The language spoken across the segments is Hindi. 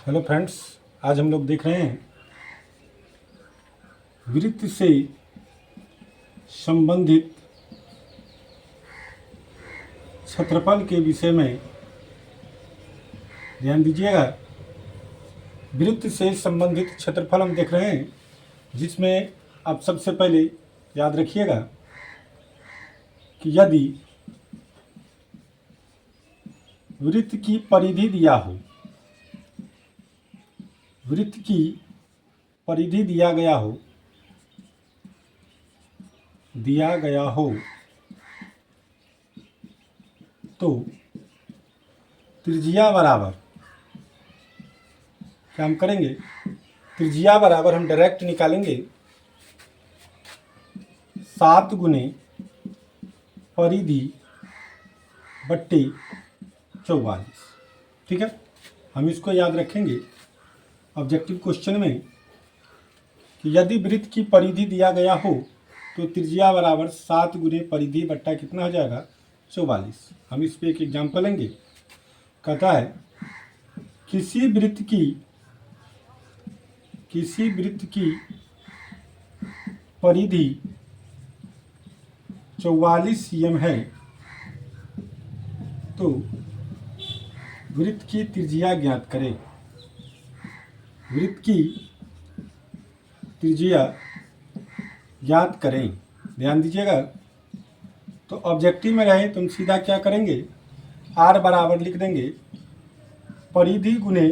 हेलो फ्रेंड्स, आज हम लोग देख रहे हैं वृत्त से संबंधित क्षेत्रफल के विषय में। ध्यान दीजिएगा, वृत्त से संबंधित क्षेत्रफल हम देख रहे हैं, जिसमें आप सबसे पहले याद रखिएगा कि यदि वृत्त की परिधि दिया हो, वृत्त की परिधि दिया गया हो तो त्रिज्या बराबर क्या हम करेंगे, त्रिज्या बराबर हम डायरेक्ट निकालेंगे 7 गुने परिधि बट्टे 44। ठीक है, हम इसको याद रखेंगे ऑब्जेक्टिव क्वेश्चन में कि यदि वृत्त की परिधि दिया गया हो तो त्रिज्या बराबर 7 गुने परिधि बट्टा कितना हो जाएगा, 44। हम इस पे एक एग्जाम्पल लेंगे। कहता है किसी वृत्त की परिधि 44 cm है तो वृत्त की त्रिज्या ज्ञात करें। वृत्त की त्रिज्या ज्ञात करें। ध्यान दीजिएगा, तो ऑब्जेक्टिव में रहे तो हम सीधा क्या करेंगे, आर बराबर लिख देंगे परिधि गुने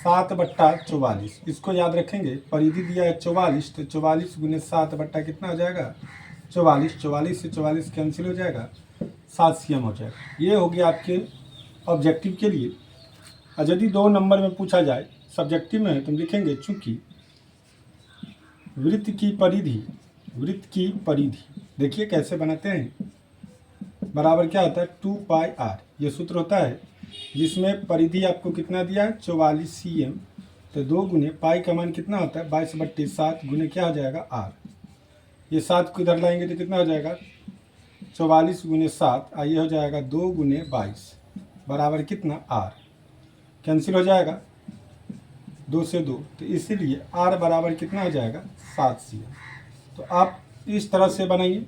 7 बट्टा 44। इसको याद रखेंगे, परिधि दिया है 44 तो 44 गुने 7 बट्टा कितना हो जाएगा, 44। 44 से 44 कैंसिल हो जाएगा, 7 cm हो जाएगा। ये हो गया आपके ऑब्जेक्टिव के लिए। और यदि 2 नंबर में पूछा जाए, सब्जेक्टिव में है, तो हम लिखेंगे चूंकि वृत्त की परिधि देखिए कैसे बनाते हैं, बराबर क्या होता है 2πr। ये सूत्र होता है जिसमें परिधि आपको कितना दिया है 44 cm, तो 2 गुने पाई का मान कितना होता है 22/7 गुने क्या हो जाएगा r। ये 7 को इधर लाएंगे तो कितना हो जाएगा 44 गुने 7, ये हो जाएगा 2 गुने 22 बराबर कितना r। कैंसिल हो जाएगा 2 से 2, तो इसीलिए r बराबर कितना हो जाएगा 7 cm। तो आप इस तरह से बनाइए,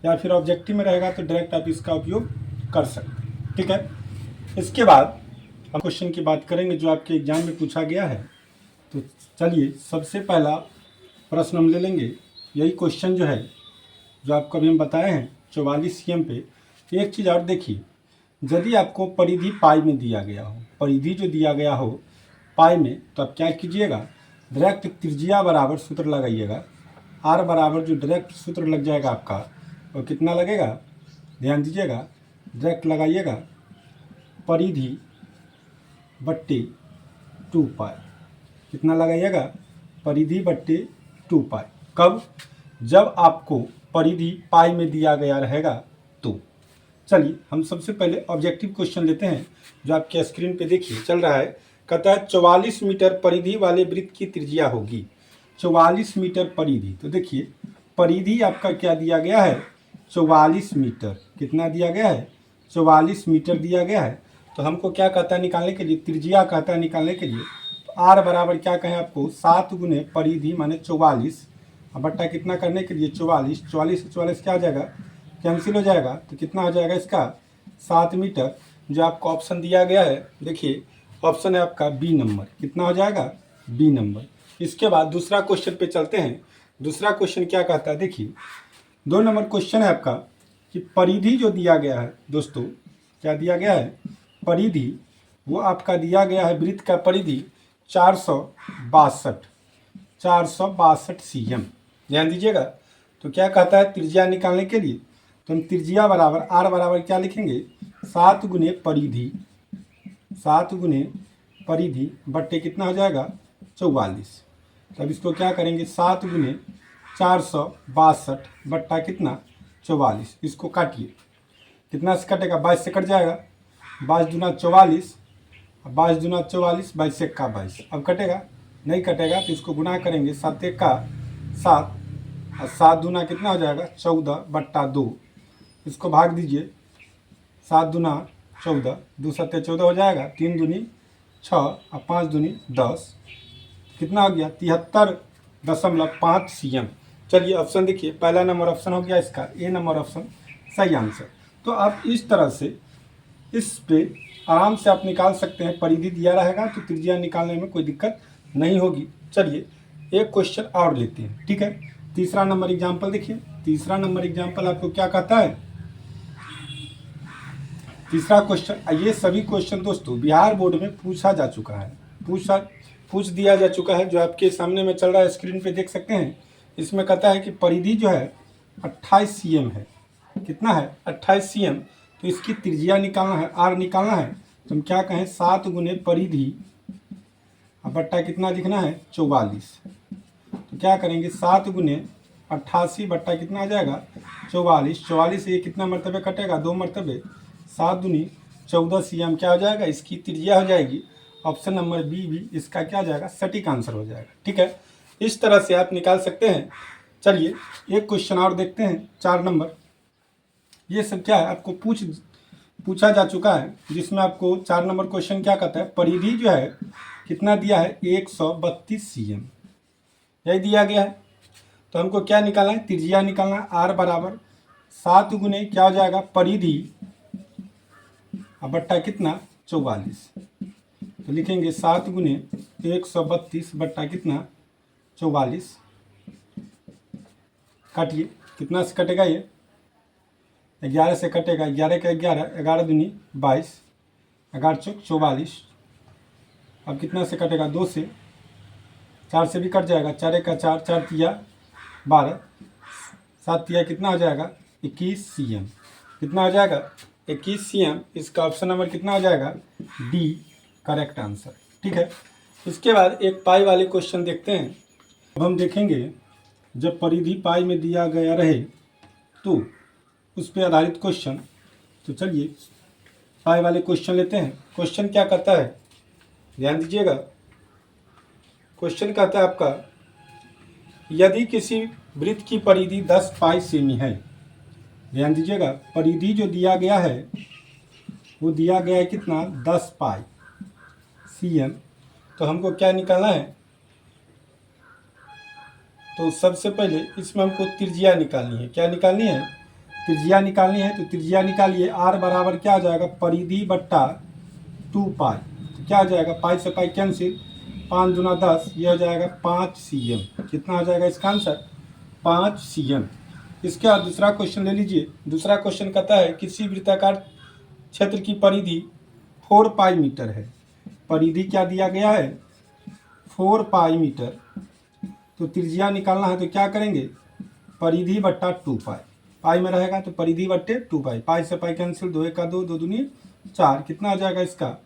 या फिर ऑब्जेक्टिव में रहेगा तो डायरेक्ट आप इसका उपयोग कर सकते हैं। ठीक है, इसके बाद हम क्वेश्चन की बात करेंगे जो आपके एग्जाम में पूछा गया है। तो चलिए सबसे पहला प्रश्न हम ले लेंगे। यही क्वेश्चन जो है जो आपको अभी हम बताए हैं 44 cm पे। एक चीज़ और देखिए, यदि आपको परिधि पाई में दिया गया हो, परिधि जो दिया गया हो पाई में, तो आप क्या कीजिएगा, डायरेक्ट त्रिज्या बराबर सूत्र लगाइएगा। आर बराबर जो डायरेक्ट सूत्र लग जाएगा आपका वो कितना लगेगा, ध्यान दीजिएगा, डायरेक्ट लगाइएगा परिधि बट्टे 2π। कितना लगाइएगा, परिधि बट्टे 2π। कब, जब आपको परिधि पाई में दिया गया रहेगा तो। चलिए हम सबसे पहले ऑब्जेक्टिव क्वेश्चन लेते हैं जो आपके स्क्रीन पे देखिए चल रहा है। कहता है 44 मीटर परिधि वाले वृत्त की त्रिज्या होगी। 44 मीटर परिधि, तो देखिए परिधि आपका क्या दिया गया है 44 मीटर। कितना दिया गया है 44 मीटर दिया गया है। तो हमको क्या कहता है निकालने के लिए, त्रिज्या कहता है निकालने के लिए। तो आर बराबर क्या कहें आपको 7 गुने परिधि माने 44 बट्टा कितना करने के लिए 44। 44 से 44 क्या हो जाएगा, कैंसिल हो जाएगा, तो कितना हो जाएगा इसका 7 मीटर। जो आपको ऑप्शन दिया गया है, देखिए ऑप्शन है आपका बी नंबर। कितना हो जाएगा, बी नंबर। इसके बाद दूसरा क्वेश्चन पे चलते हैं। दूसरा क्वेश्चन क्या कहता है, देखिए 2 नंबर क्वेश्चन है आपका कि परिधि जो दिया गया है दोस्तों, क्या दिया गया है, परिधि वो आपका दिया गया है वृत्त का परिधि 462 cm। ध्यान दीजिएगा, तो क्या कहता है त्रिज्या निकालने के लिए, तो हम त्रिज्या बराबर आर बराबर क्या लिखेंगे 7 गुने परिधि, 7 गुने परिधि बट्टे कितना हो जाएगा 44। तब इसको क्या करेंगे 7 गुने 462 बट्टा कितना 44। इसको काटिए, कितना से कटेगा 22 से कट जाएगा, 22 दूना 44, 22 दूना 44, 22 का 22। अब कटेगा, नहीं कटेगा तो इसको गुना करेंगे 7 का 7 और 7 दूना कितना हो जाएगा 14 बट्टा 2। इसको भाग दीजिए, 7 दूना 14, 2 सत्ते 14 हो जाएगा, 3 दूनी 6 और 5 दूनी 10, कितना हो गया 73.5 cm। चलिए ऑप्शन देखिए, पहला नंबर ऑप्शन हो गया इसका ए नंबर ऑप्शन सही आंसर। तो आप इस तरह से इस पे आराम से आप निकाल सकते हैं, परिधि दिया रहेगा तो त्रिज्या निकालने में कोई दिक्कत नहीं होगी। चलिए एक क्वेश्चन और लेते हैं, ठीक है। तीसरा नंबर एग्जाम्पल देखिए, तीसरा नंबर एग्जाम्पल आपको क्या कहता है, तीसरा क्वेश्चन। ये सभी क्वेश्चन दोस्तों बिहार बोर्ड में पूछा जा चुका है, पूछ दिया जा चुका है, जो आपके सामने में चल रहा है स्क्रीन पे देख सकते हैं। इसमें कहता है कि परिधि जो है 28 cm है, कितना है 28 cm, तो इसकी त्रिज्या निकालना है, आर निकालना है। तो हम क्या कहें 7 गुने परिधि अब बट्टा कितना लिखना है 44। तो क्या करेंगे 7 गुने 88 बट्टा कितना आ जाएगा 44, 44 से ये कितना मरतबे कटेगा 2 मरतबे, 7 दूनी 14 cm क्या हो जाएगा, इसकी त्रिज्या हो जाएगी। ऑप्शन नंबर बी भी इसका क्या हो जाएगा सटीक आंसर हो जाएगा, ठीक है। इस तरह से आप निकाल सकते हैं। चलिए एक क्वेश्चन और देखते हैं, 4 नंबर। ये सब क्या है आपको पूछा जा चुका है, जिसमें आपको 4 नंबर क्वेश्चन क्या कहता है, परिधि जो है कितना दिया है 132 cm, यही दिया गया है। तो हमको क्या निकालना है, त्रिज्या निकालना है। आर बराबर 7 गुने क्या हो जाएगा परिधि अब बट्टा कितना 44। तो लिखेंगे 7 गुने 132 बट्टा कितना 44, काटिए, कितना से कटेगा ये 11 से कटेगा, 11 का 11, 11 दूनी 22, 11 चौक 44। अब कितना से कटेगा 2 से, 4 से भी कट जाएगा, 4 का 4, 4 तिया 12, 7 तिया कितना हो जाएगा 21 cm, कितना हो जाएगा 21 cm। इसका ऑप्शन नंबर कितना हो जाएगा डी करेक्ट आंसर, ठीक है। इसके बाद एक पाई वाले क्वेश्चन देखते हैं। अब हम देखेंगे जब परिधि पाई में दिया गया रहे तो उस पर आधारित क्वेश्चन। तो चलिए पाई वाले क्वेश्चन लेते हैं। क्वेश्चन क्या कहता है, ध्यान दीजिएगा। क्वेश्चन कहता है आपका, यदि किसी वृत्त की परिधि 10 पाई सेमी है, ध्यान दीजिएगा, परिधि जो दिया गया है वो दिया गया है कितना 10 पाई cm। तो हमको क्या निकालना है, तो सबसे पहले इसमें हमको त्रिज्या निकालनी है। क्या निकालनी है, त्रिज्या निकालनी है। तो त्रिज्या निकालिए, आर बराबर क्या हो जाएगा परिधि बट्टा 2 पाई। तो क्या हो जाएगा, पाई से पाई कैंसिल, 5 दूना 10, ये हो जाएगा 5 cm। कितना हो जाएगा इसका आंसर 5 cm। इसके बाद दूसरा क्वेश्चन ले लीजिए। दूसरा क्वेश्चन कहता है किसी वृत्ताकार क्षेत्र की परिधि 4 पाई मीटर है। परिधि क्या दिया गया है 4 पाई मीटर। तो त्रिज्या निकालना है, तो क्या करेंगे परिधि बट्टा 2 पाई, पाई में रहेगा तो परिधि बट्टे 2 पाई, पाई से पाई कैंसिल, 2 का 2, 2 दूनी 4, कितना हो जाएगा इसका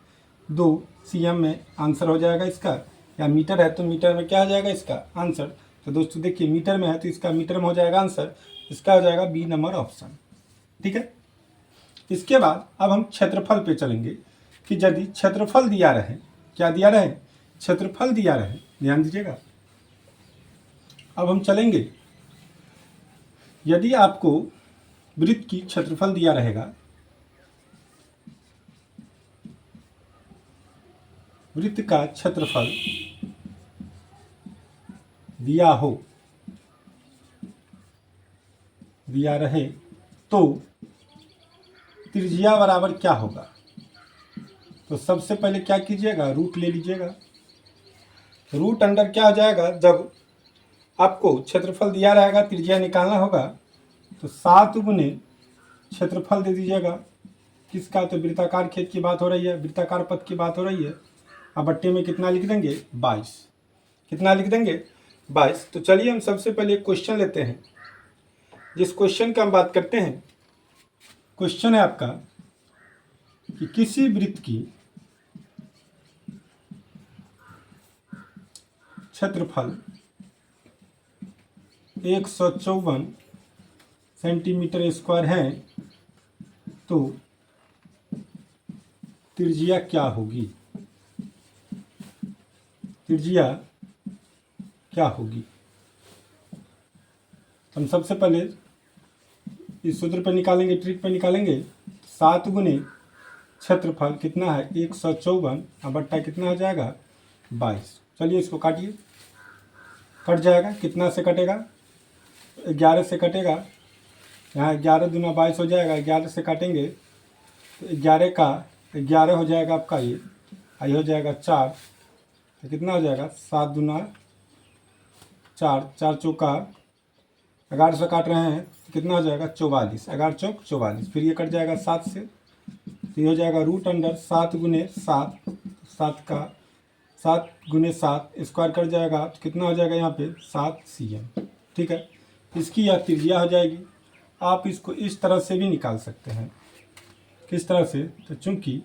2 cm में आंसर हो जाएगा इसका। या मीटर है तो मीटर में क्या हो जाएगा इसका आंसर। तो दोस्तों देखिए मीटर में है तो इसका मीटर में हो जाएगा आंसर, इसका हो जाएगा बी नंबर ऑप्शन, ठीक है। इसके बाद अब हम क्षेत्रफल पे चलेंगे कि यदि क्षेत्रफल दिया रहे, क्या दिया रहे क्षेत्रफल दिया रहे, ध्यान दीजिएगा। अब हम चलेंगे, यदि आपको वृत्त की क्षेत्रफल दिया रहेगा, वृत्त का क्षेत्रफल दिया हो, दिया रहे तो त्रिज्या बराबर क्या होगा। तो सबसे पहले क्या कीजिएगा रूट ले लीजिएगा। रूट अंडर क्या हो जाएगा, जब आपको क्षेत्रफल दिया रहेगा त्रिज्या निकालना होगा तो 7 गुने क्षेत्रफल दे दीजिएगा किसका, तो वृत्ताकार खेत की बात हो रही है, वृत्ताकार पथ की बात हो रही है। अब बट्टे में कितना लिख देंगे 22, कितना लिख देंगे 22। तो चलिए हम सबसे पहले एक क्वेश्चन लेते हैं, जिस क्वेश्चन का हम बात करते हैं। क्वेश्चन है आपका कि किसी वृत्त की क्षेत्रफल 154 सेंटीमीटर स्क्वायर है तो त्रिज्या क्या होगी, त्रिज्या क्या होगी। हम सबसे पहले इस सूत्र पर निकालेंगे, ट्रिक पर निकालेंगे। 7 गुने क्षेत्रफल कितना है 154 और बट्टा कितना हो जाएगा 22। चलिए इसको काटिए, कट जाएगा, कितना से कटेगा 11 से कटेगा, यहाँ 11 दूना 22 हो जाएगा, 11 से काटेंगे तो 11 का 11 हो जाएगा आपका ये हो जाएगा 4, तो कितना हो जाएगा 7 दूना 4, 4 चौका 11 से काट रहे हैं तो कितना हो जाएगा 44, 11 चौक 44, फिर ये कट जाएगा 7 से, तो ये हो जाएगा रूट अंडर 7 गुने 7, 7 का 7 गुने 7 स्क्वायर कट जाएगा तो कितना हो जाएगा यहाँ पे 7 cm। ठीक है, इसकी यह त्रिज्या हो जाएगी। आप इसको इस तरह से भी निकाल सकते हैं। किस तरह से? तो चूंकि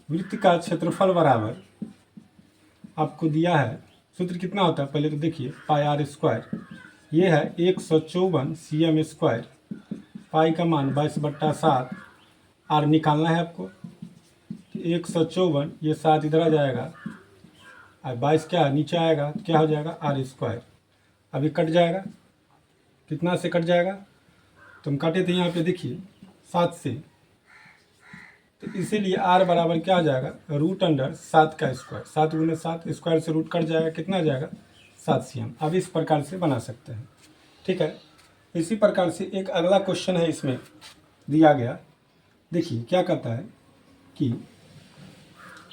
वृत्त का क्षेत्रफल बराबर आपको दिया है, सूत्र कितना होता है पहले तो देखिए, पाई आर स्क्वायर, ये है 154 cm स्क्वायर, पाई का मान 22/7, आर निकालना है आपको, 154 ये 7 इधर आ जाएगा और 22 क्या है नीचे आएगा तो क्या हो जाएगा आर स्क्वायर। अभी कट जाएगा, कितना से कट जाएगा, तुम काटे थे यहाँ पे देखिए 7 से, तो इसीलिए आर बराबर क्या आ जाएगा रूट अंडर 7 का स्क्वायर, 7 गुने 7 स्क्वायर से रूट कट जाएगा, कितना आ जाएगा 7 cm। अब इस प्रकार से बना सकते हैं। ठीक है, इसी प्रकार से एक अगला क्वेश्चन है इसमें दिया गया, देखिए क्या कहता है कि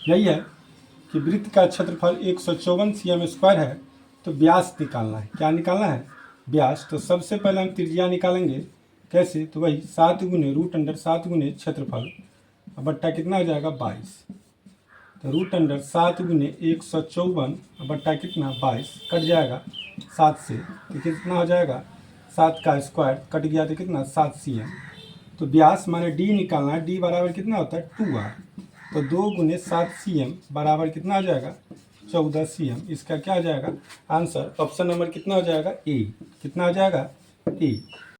यही है कि वृत्त का क्षेत्रफल 154 cm स्क्वायर है, तो व्यास निकालना है। क्या निकालना है? व्यास। तो सबसे पहले हम त्रिज्या निकालेंगे, कैसे? तो वही 7 गुने रूट अंडर 7 गुने क्षेत्रफल बट्टा कितना हो जाएगा 22, तो रूट अंडर 7 गुने 154 बट्टा कितना 22, कट जाएगा 7 से, तो कितना हो जाएगा 7 का स्क्वायर कट गया तो कितना 7 cm। तो व्यास माने डी निकालना है, डी बराबर कितना होता है 2r, तो 2 गुने 7 cm बराबर कितना हो जाएगा 14 cm। इसका क्या हो जाएगा आंसर, ऑप्शन नंबर कितना हो जाएगा ए, कितना हो जाएगा ए।